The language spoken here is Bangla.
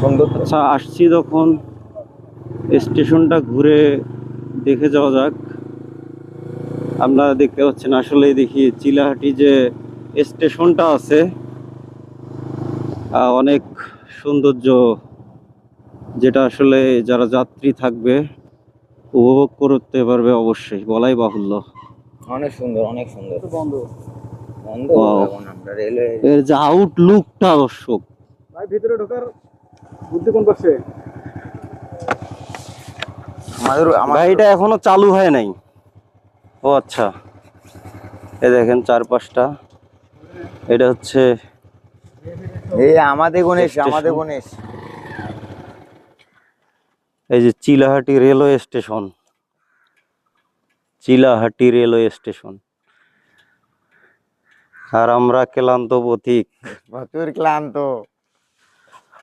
সুন্দর। আচ্ছা, আসছি যখন স্টেশনটা ঘুরে দেখে যাওয়া যাক। আপনারা দেখতে পাচ্ছেন, আসলে দেখি চিলাহাটি যে স্টেশনটা আছে অনেক সৌন্দর্য, যেটা আসলে যারা যাত্রী থাকবে উপভোগ করতে পারবে অবশ্যই, বলাই বাহুল্য। অনেক সুন্দর, অনেক সুন্দর। বন্ধ বন্ধ Wow. এখন আমরা রেলওয়ে। এর যে আউটলুকটা দর্শক, ভাই ভিতরে ঢোকার বুদ্ধি কোন পাশে? গাড়িটা এখনো চালু হয় নাই। ও আচ্ছা, এই দেখেন চারপাশটা, এটা হচ্ছে এই আমাদের গণেশ, স্টেশন। আমাদের গণেশ। এই যে Chilahati railway station, Chilahati railway station. আর আমরা ক্লান্ত পথিক, প্রচুর ক্লান্ত।